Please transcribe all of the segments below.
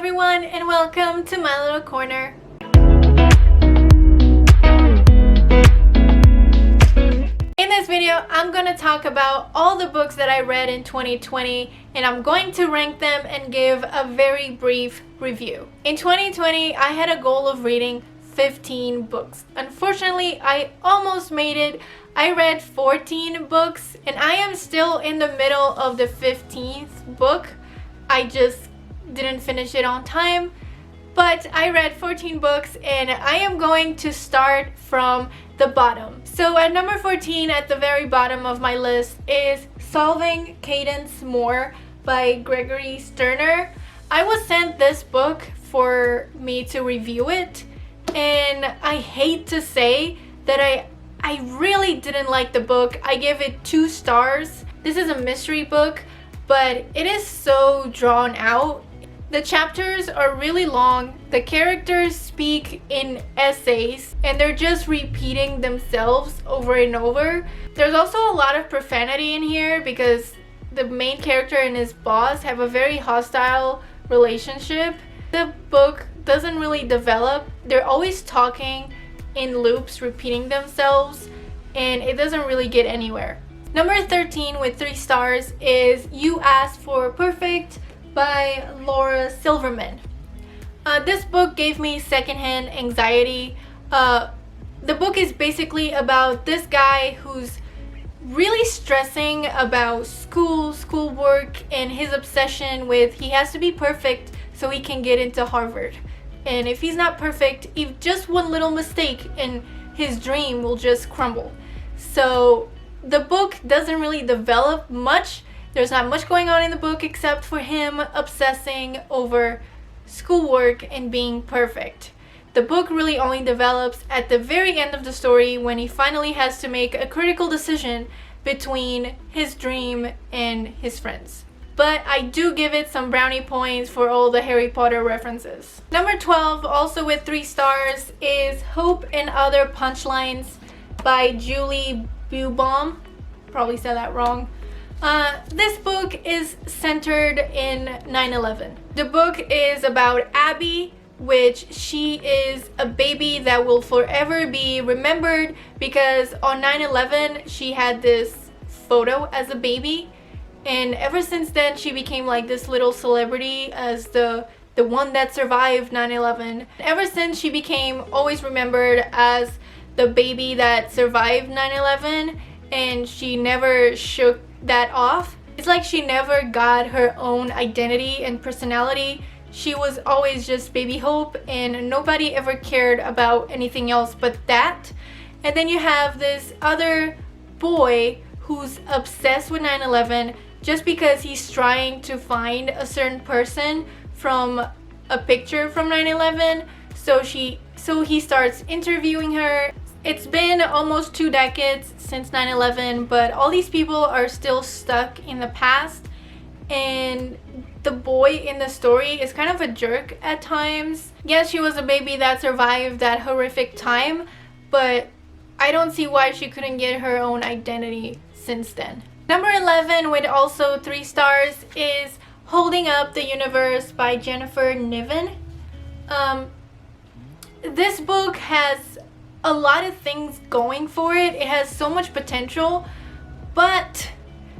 everyone, and welcome to my little corner. In this video, I'm going to talk about all the books that I read in 2020, and I'm going to rank them and give a very brief review. In 2020, I had a goal of reading 15 books. Unfortunately, I almost made it. I read 14 books, and I am still in the middle of the 15th book. I just didn't finish it on time, but I read 14 books, and I am going to start from the bottom. So at number 14, at the very bottom of my list, is Solving Cadence More by Gregory Sterner. I was sent this book for me to review it, and I hate to say that I really didn't like the book. I give it 2 stars. This is a mystery book, but it is so drawn out. The chapters are really long. The characters speak in essays, and they're just repeating themselves over and over. There's also a lot of profanity in here because the main character and his boss have a very hostile relationship. The book doesn't really develop. They're always talking in loops, repeating themselves, and it doesn't really get anywhere. Number 13 with 3 stars is You Asked for Perfect by Laura Silverman. This book gave me secondhand anxiety. The book is basically about this guy who's really stressing about schoolwork, and his obsession with he has to be perfect so he can get into Harvard. And if he's not perfect, if just one little mistake and his dream will just crumble. So the book doesn't really develop much. There's not much going on in the book except for him obsessing over schoolwork and being perfect. The book really only develops at the very end of the story when he finally has to make a critical decision between his dream and his friends. But I do give it some brownie points for all the Harry Potter references. Number 12, also with 3 stars, is Hope and Other Punchlines by Julie Bubaum. Probably said that wrong. This book is centered in 9/11. The book is about Abby, which she is a baby that will forever be remembered because on 9/11 she had this photo as a baby, and ever since then she became like this little celebrity as the one that survived 9/11. Ever since she became always remembered as the baby that survived 9/11, and she never shook that off. It's like she never got her own identity and personality. She was always just baby Hope, and nobody ever cared about anything else but that. And then you have this other boy who's obsessed with 9/11 just because he's trying to find a certain person from a picture from 9/11. So he starts interviewing her. It's been almost 2 decades since 9/11, but all these people are still stuck in the past, and the boy in the story is kind of a jerk at times. Yes, she was a baby that survived that horrific time, but I don't see why she couldn't get her own identity since then. Number 11 with also 3 stars is Holding Up the Universe by Jennifer Niven. This book has a lot of things going for it. It has so much potential, but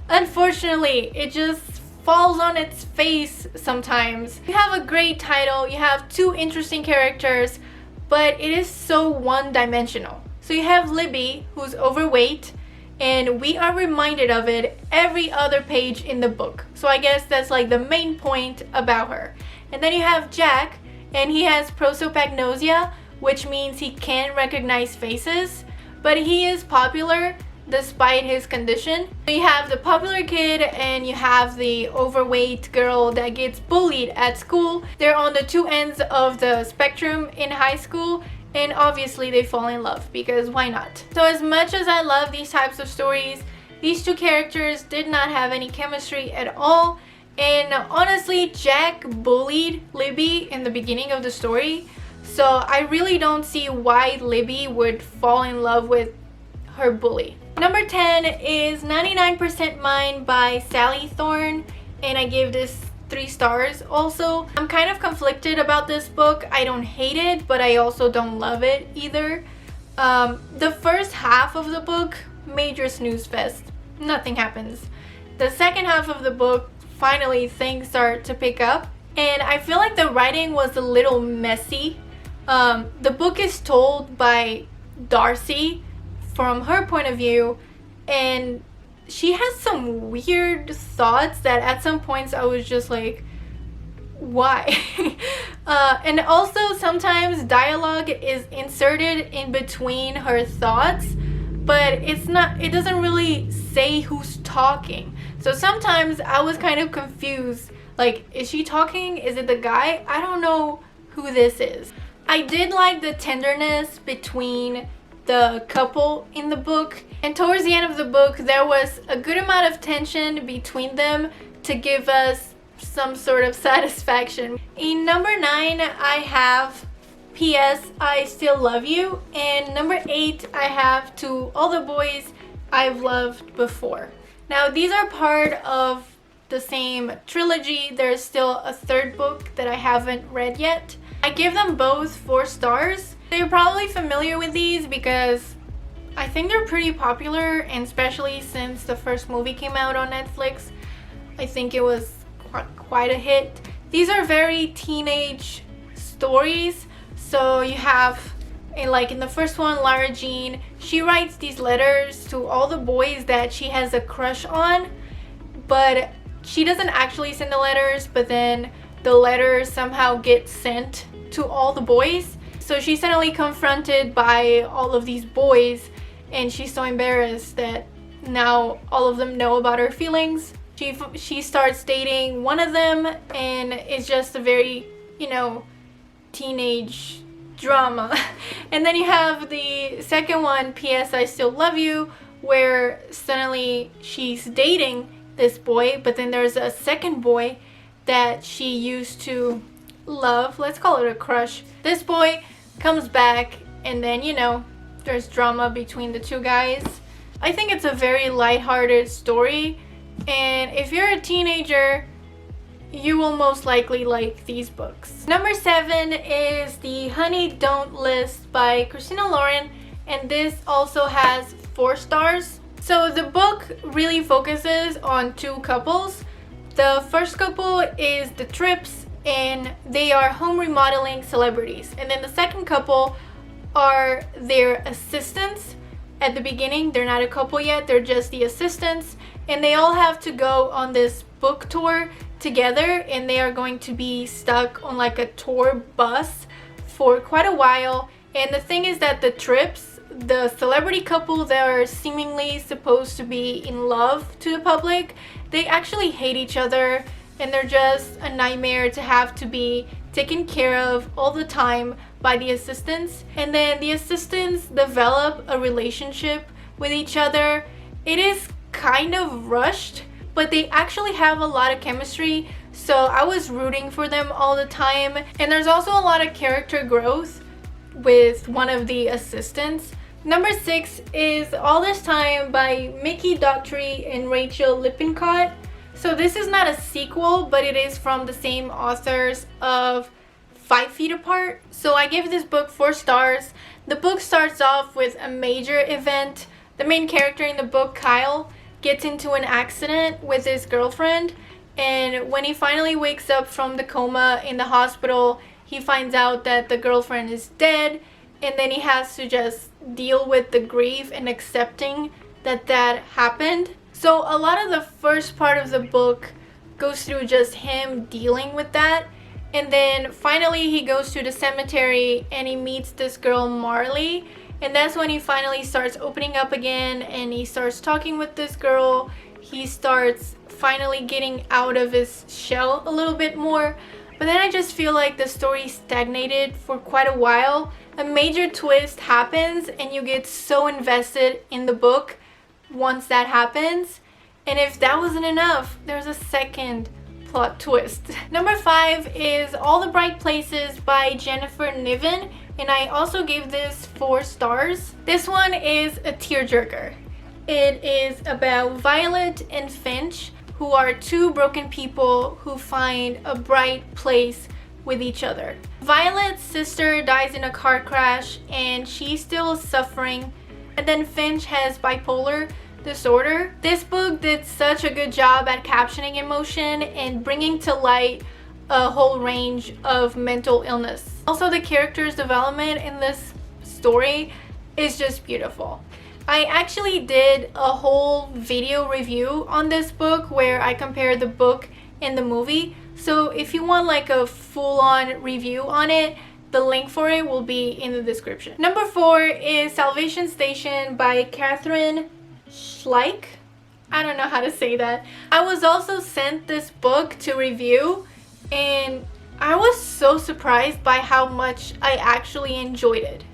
unfortunately it just falls on its face sometimes. You have a great title, you have 2 interesting characters, but it is so one-dimensional. So you have Libby, who's overweight, and we are reminded of it every other page in the book. So I guess that's like the main point about her. And then you have Jack, and he has prosopagnosia, which means he can't recognize faces, but he is popular despite his condition. You have the popular kid and you have the overweight girl that gets bullied at school. They're on the 2 ends of the spectrum in high school, and obviously they fall in love because why not? So as much as I love these types of stories, these 2 characters did not have any chemistry at all, and honestly Jack bullied Libby in the beginning of the story. So I really don't see why Libby would fall in love with her bully. Number 10 is 99% Mine by Sally Thorne, and I gave this 3 stars also. I'm kind of conflicted about this book. I don't hate it, but I also don't love it either. The first half of the book, major snooze fest. Nothing happens. The second half of the book, finally things start to pick up. And I feel like the writing was a little messy. The book is told by Darcy from her point of view, and she has some weird thoughts that at some points I was just like, why? And also sometimes dialogue is inserted in between her thoughts, but it doesn't really say who's talking. So sometimes I was kind of confused, like, is she talking? Is it the guy? I don't know who this is. I did like the tenderness between the couple in the book, and towards the end of the book there was a good amount of tension between them to give us some sort of satisfaction. In number 9 I have P.S. I Still Love You, and number 8 I have To All the Boys I've Loved Before. Now these are part of the same trilogy. There's still a third book that I haven't read yet. I give them both 4 stars. You're probably familiar with these because I think they're pretty popular, and especially since the first movie came out on Netflix, I think it was quite a hit. These are very teenage stories. So you have, in the first one, Lara Jean, she writes these letters to all the boys that she has a crush on, but she doesn't actually send the letters, but then the letters somehow get sent to all the boys. So she's suddenly confronted by all of these boys, and she's so embarrassed that now all of them know about her feelings. She starts dating one of them, and it's just a very, teenage drama. And then you have the second one, P.S. I Still Love You, where suddenly she's dating this boy, but then there's a second boy that she used to love. Let's call it a crush. This boy comes back, and then there's drama between the two guys. I think it's a very lighthearted story, and if you're a teenager, you will most likely like these books. Number 7 is The Honey Don't List by Christina Lauren, and this also has 4 stars. So the book really focuses on 2 couples. The first couple is the Trips, and they are home remodeling celebrities. And then the second couple are their assistants. At the beginning, they're not a couple yet, they're just the assistants. And they all have to go on this book tour together, and they are going to be stuck on a tour bus for quite a while. And the thing is that the Trips, the celebrity couple that are seemingly supposed to be in love to the public, they actually hate each other, and they're just a nightmare to have to be taken care of all the time by the assistants. And then the assistants develop a relationship with each other. It is kind of rushed, but they actually have a lot of chemistry, so I was rooting for them all the time. And there's also a lot of character growth with one of the assistants. Number 6 is All This Time by Mickey Daughtry and Rachel Lippincott. So this is not a sequel, but it is from the same authors of 5 Feet Apart. So I give this book 4 stars. The book starts off with a major event. The main character in the book, Kyle, gets into an accident with his girlfriend, and when he finally wakes up from the coma in the hospital, he finds out that the girlfriend is dead, and then he has to just deal with the grief and accepting that that happened. So a lot of the first part of the book goes through just him dealing with that, and then finally he goes to the cemetery and he meets this girl Marley. And that's when he finally starts opening up again, and he starts talking with this girl. He starts finally getting out of his shell a little bit more. But then I just feel like the story stagnated for quite a while. A major twist happens, and you get so invested in the book once that happens. And if that wasn't enough, there's a second plot twist. Number 5 is All the Bright Places by Jennifer Niven, and I also gave this 4 stars. This one is a tearjerker. It is about Violet and Finch, who are two broken people who find a bright place with each other. Violet's sister dies in a car crash and she's still suffering. And then Finch has bipolar disorder. This book did such a good job at captioning emotion and bringing to light a whole range of mental illness. Also, the character's development in this story is just beautiful. I actually did a whole video review on this book where I compared the book and the movie. So if you want like a full-on review on it, the link for it will be in the description. Number 4 is Salvation Station by Catherine Schleich. I don't know how to say that. I was also sent this book to review and I was so surprised by how much I actually enjoyed it.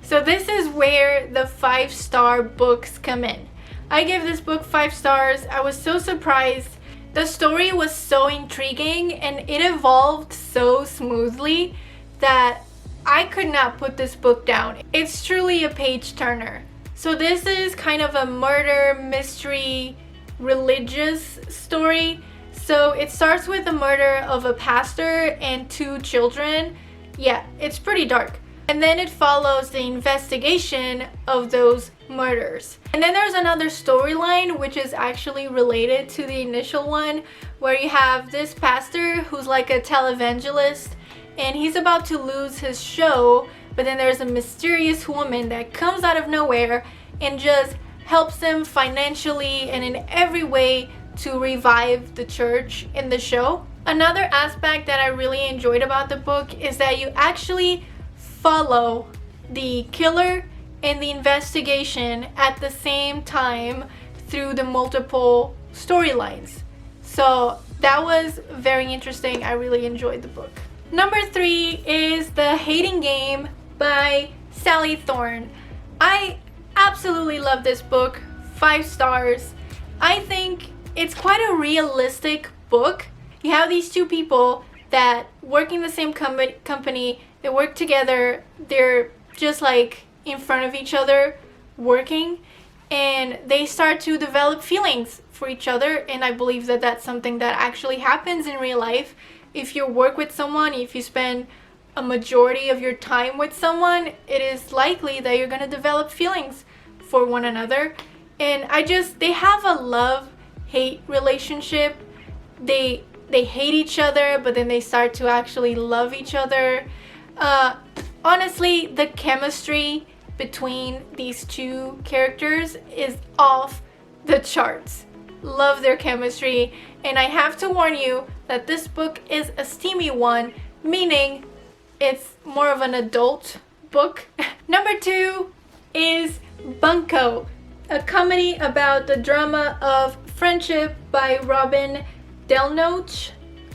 So this is where the 5-star books come in. I gave this book 5 stars. I was so surprised. The story was so intriguing and it evolved so smoothly that I could not put this book down. It's truly a page turner. So this is kind of a murder mystery religious story. So it starts with the murder of a pastor and 2 children. Yeah, it's pretty dark. And then it follows the investigation of those murders. And then there's another storyline which is actually related to the initial one, where you have this pastor who's like a televangelist and he's about to lose his show, but then there's a mysterious woman that comes out of nowhere and just helps him financially and in every way to revive the church in the show. Another aspect that I really enjoyed about the book is that you actually follow the killer and the investigation at the same time through the multiple storylines. So that was very interesting. I really enjoyed the book. Number 3 is The Hating Game by Sally Thorne. I absolutely love this book. 5 stars. I think it's quite a realistic book. You have these 2 people that work in the same company. They work together. They're just like in front of each other working, and they start to develop feelings for each other. And I believe that that's something that actually happens in real life. If you work with someone, if you spend a majority of your time with someone, it is likely that you're going to develop feelings for one another. And they have a love-hate relationship. They hate each other, but then they start to actually love each other. Honestly, the chemistry between these 2 characters is off the charts. Love their chemistry, and I have to warn you that this book is a steamy one, meaning it's more of an adult book. Number 2 is Bunko, a comedy about the drama of friendship by Robin Delnoche.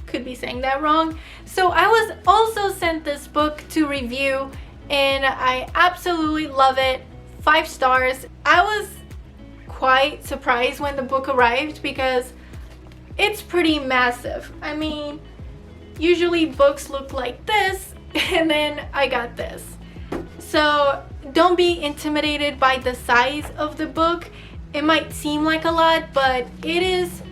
Could be saying that wrong. So I was also sent this book to review and I absolutely love it. 5 stars. I was quite surprised when the book arrived because it's pretty massive. I mean, usually books look like this and then I got this. So don't be intimidated by the size of the book. It might seem like a lot, but it is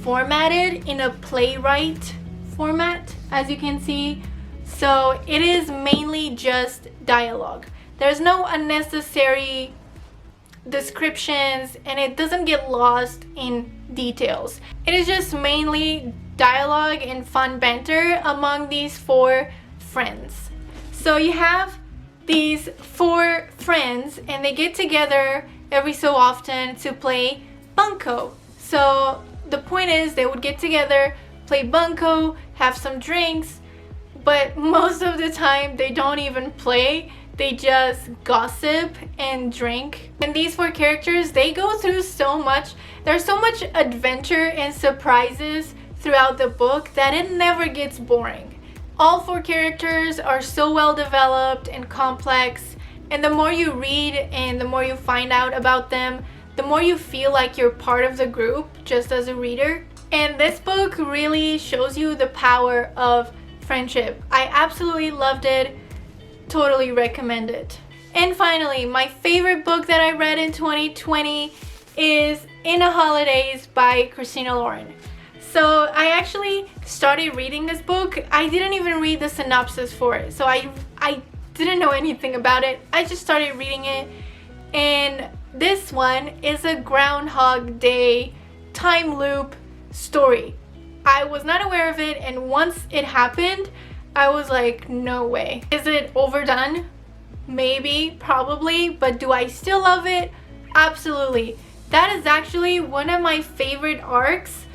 formatted in a playwright format, as you can see. So it is mainly just dialogue. There's no unnecessary descriptions and it doesn't get lost in details. It is just mainly dialogue and fun banter among these 4 friends. So you have these 4 friends and they get together every so often to play Bunko. So the point is they would get together, play Bunko, have some drinks, but most of the time they don't even play. They just gossip and drink. And these 4 characters, they go through so much. There's so much adventure and surprises throughout the book that it never gets boring. All 4 characters are so well developed and complex, and the more you read and the more you find out about them, the more you feel like you're part of the group just as a reader. And this book really shows you the power of friendship. I absolutely loved it. Totally recommend it. And finally, my favorite book that I read in 2020 is In the Holidays by Christina Lauren. So I actually started reading this book. I didn't even read the synopsis for it, so I didn't know anything about it. I just started reading it, and this one is a Groundhog Day time loop story. I was not aware of it, and once it happened, I was like, no way. Is it overdone? Maybe, probably, but do I still love it? Absolutely. That is actually one of my favorite arcs,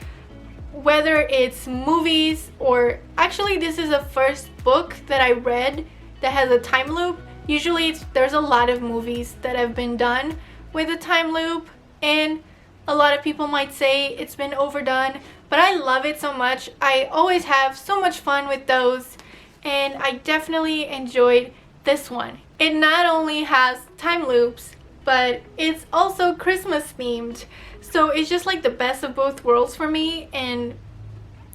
whether it's movies or actually this is the first book that I read that has a time loop. Usually there's a lot of movies that have been done with a time loop, and a lot of people might say it's been overdone, but I love it so much. I always have so much fun with those, and I definitely enjoyed this one. It not only has time loops, but it's also Christmas themed. So it's just like the best of both worlds for me, and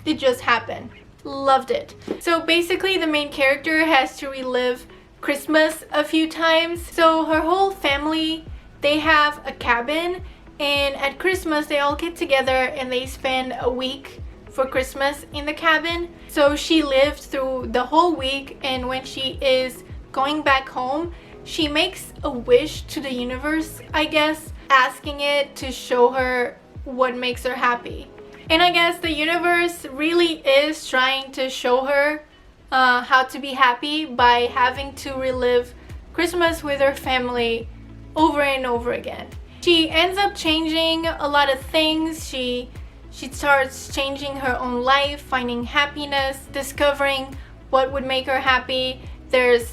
it just happened. Loved it. So basically the main character has to relive Christmas a few times. So her whole family, they have a cabin, and at Christmas they all get together and they spend a week for Christmas in the cabin. So she lived through the whole week, and when she is going back home, she makes a wish to the universe, I guess, asking it to show her what makes her happy. And I guess the universe really is trying to show her how to be happy by having to relive Christmas with her family over and over again. She ends up changing a lot of things. She starts changing her own life, finding happiness, discovering what would make her happy.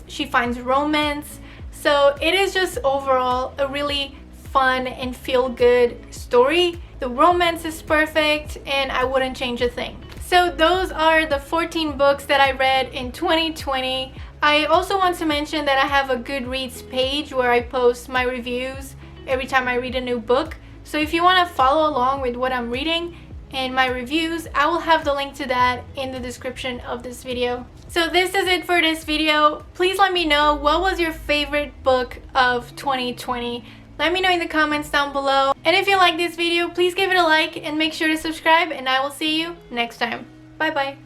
She finds romance. So it is just overall a really fun and feel-good story. The romance is perfect, and I wouldn't change a thing. So those are the 14 books that I read in 2020. I also want to mention that I have a Goodreads page where I post my reviews every time I read a new book. So if you want to follow along with what I'm reading and my reviews, I will have the link to that in the description of this video. So this is it for this video. Please let me know, what was your favorite book of 2020? Let me know in the comments down below. And if you like this video, please give it a like and make sure to subscribe, and I will see you next time. Bye bye.